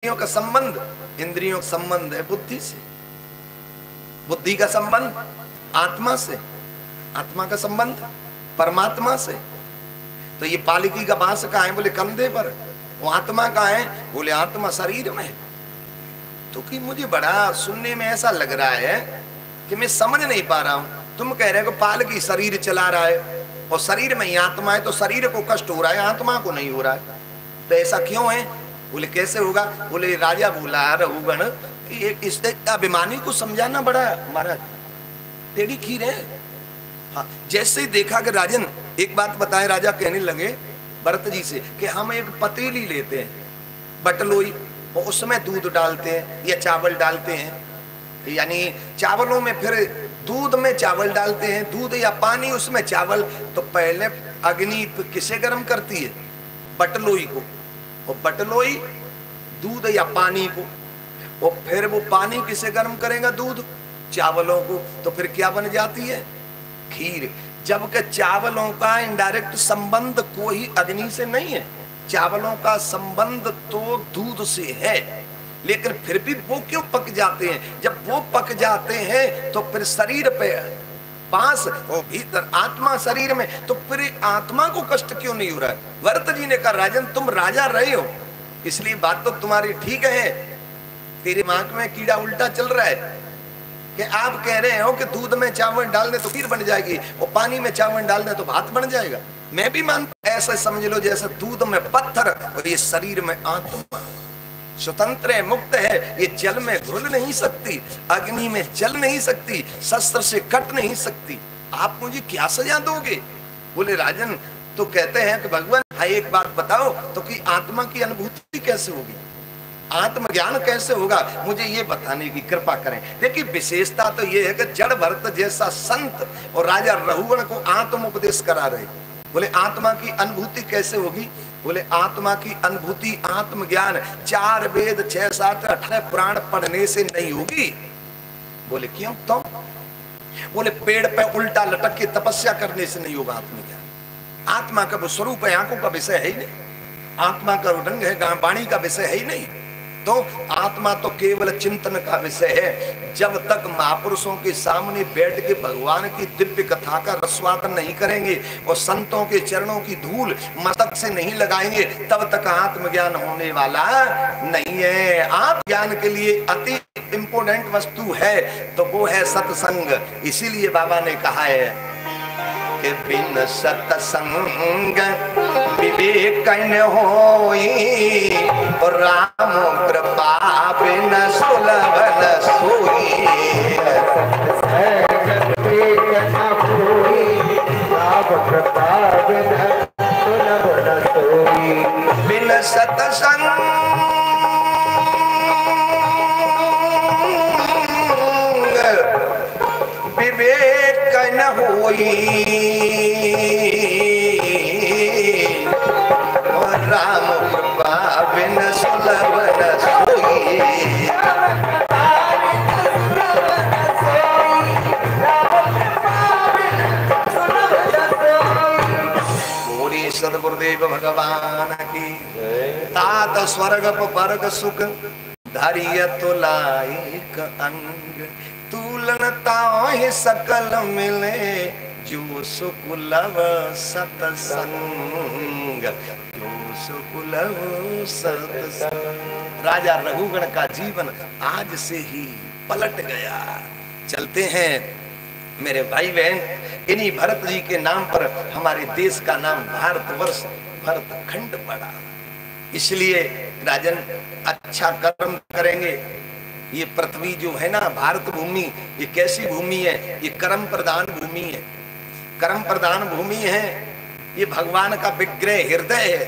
इंद्रियों का संबंध, इंद्रियों का संबंध है बुद्धि से, बुद्धि का संबंध आत्मा से, आत्मा का संबंध परमात्मा से। तो ये पालकी का बांस कहाँ है? बोले कंधे पर। वो आत्मा कहाँ है? बोले आत्मा शरीर में। तो कि मुझे बड़ा सुनने में ऐसा लग रहा है कि मैं समझ नहीं पा रहा हूं। तुम कह रहे हो कि पालकी शरीर चला रहा है और शरीर में ही आत्मा है, तो शरीर को कष्ट हो रहा है, आत्मा को नहीं हो रहा है। तो ऐसा क्यों है? बोले कैसे होगा? बोले राजा बोला रघुगण कि इस अभिमानी को समझाना बड़ा महाराज टेढ़ी खीर है। हाँ, जैसे ही देखा कि राजन, एक बात बताए, राजा कहने लगे भरत जी से कि हम एक पतीली लेते हैं, बटलोई, और उसमें दूध डालते हैं या चावल डालते हैं, यानी चावलों में फिर दूध में चावल डालते हैं, दूध या पानी उसमें चावल। तो पहले अग्नि किसे गर्म करती है? बटलोई को। और बटलोई दूध या पानी को, और फिर वो पानी किसे गर्म करेगा? दूध, चावलों को। तो फिर क्या बन जाती है? खीर। जबकि चावलों का इनडायरेक्ट संबंध कोई अग्नि से नहीं है, चावलों का संबंध तो दूध से है, लेकिन फिर भी वो क्यों पक जाते हैं? जब वो पक जाते हैं तो फिर शरीर पे पास और भीतर आत्मा शरीर में, तो फिर आत्मा को कष्ट क्यों नहीं हो रहा है? भरत जी ने कहा राजन तुम राजा रहे हो, इसलिए बात तो तुम्हारी ठीक है, तेरे दिमाग में कीड़ा उल्टा चल रहा है कि आप कह रहे हो कि दूध में चावल डालने तो खीर बन जाएगी और पानी में चावल डालने तो भात बन जाएगा। मैं भी मानता, ऐसा समझ लो जैसे दूध में पत्थर और ये शरीर में आत्मा स्वतंत्र है, मुक्त है। ये जल में घुल नहीं सकती, अग्नि में जल नहीं सकती, शस्त्र से कट नहीं सकती। आप मुझे क्या सजा दोगे? बोले राजन तो कहते हैं कि भगवान एक बात बताओ तो कि आत्मा की अनुभूति कैसे होगी, आत्मज्ञान कैसे होगा, मुझे ये बताने की कृपा करें। देखिए विशेषता तो ये है कि जड़ भरत जैसा संत और राजा रघुगण को आत्म उपदेश करा रहे। बोले आत्मा की अनुभूति कैसे होगी? बोले आत्मा की अनुभूति आत्मज्ञान 4 वेद 6 7 18 पुराण पढ़ने से नहीं होगी। बोले क्यों? तो बोले पेड़ पे उल्टा लटक के तपस्या करने से नहीं होगा आत्मज्ञान। आत्मा का वो स्वरूप है, आंखों का विषय है ही नहीं, आत्मा का रंग है, वाणी का विषय है ही नहीं। तो आत्मा तो केवल चिंतन का विषय है। जब तक महापुरुषों के सामने बैठ के भगवान की दिव्य कथा का रसवादन नहीं करेंगे और संतों के चरणों की धूल मस्तक से नहीं लगाएंगे, तब तक आत्मज्ञान होने वाला नहीं है। आत्मज्ञान के लिए अति इंपोर्टेंट वस्तु है तो वो है सत्संग। इसीलिए बाबा ने कहा है कि बिन सत्संग विवेक न होई और राम कृपा बिन सुलभ न सोई। बिन सत्संग विवेक न होई और राम कृपा बिन सुलभ न सोई। पूरी सद्गुरुदेव भगवान की तात स्वर्ग परग सुख धरिय तुलाइक अंग तुलनता सकल मिले जो सुकुलव सत्संग, जो सुकुलव सत्संग। राजा रघुगण का जीवन आज से ही पलट गया। चलते हैं मेरे भाई बहन, इन्हीं भरत जी के नाम पर हमारे देश का नाम भारतवर्ष भरत खंड पड़ा। इसलिए राजन अच्छा कर्म करेंगे। ये पृथ्वी जो है ना भारत भूमि, ये कैसी भूमि है? ये कर्म प्रधान भूमि है, कर्म प्रधान भूमि है। ये भगवान का विग्रह हृदय है।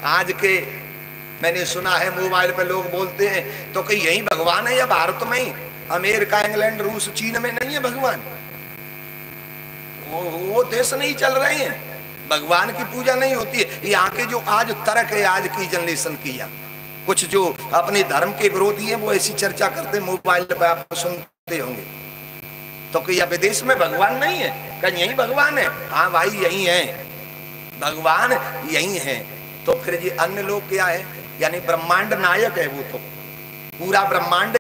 आज के मैंने सुना है मोबाइल पे लोग बोलते हैं तो कि यही भगवान है या भारत में ही? अमेरिका इंग्लैंड रूस चीन में नहीं है भगवान, वो देश नहीं चल रहे हैं, भगवान की पूजा नहीं होती है। यहाँ के जो आज तर्क है आज की जनरेशन की, कुछ जो अपने धर्म के विरोधी हैं वो ऐसी चर्चा करते मोबाइल पे आप सुनते होंगे तो कि या विदेश में भगवान नहीं है, कहीं यही भगवान है। हाँ भाई यही है, भगवान यही है। तो फिर ये अन्य लोग क्या है? यानी ब्रह्मांड नायक है वो तो, पूरा ब्रह्मांड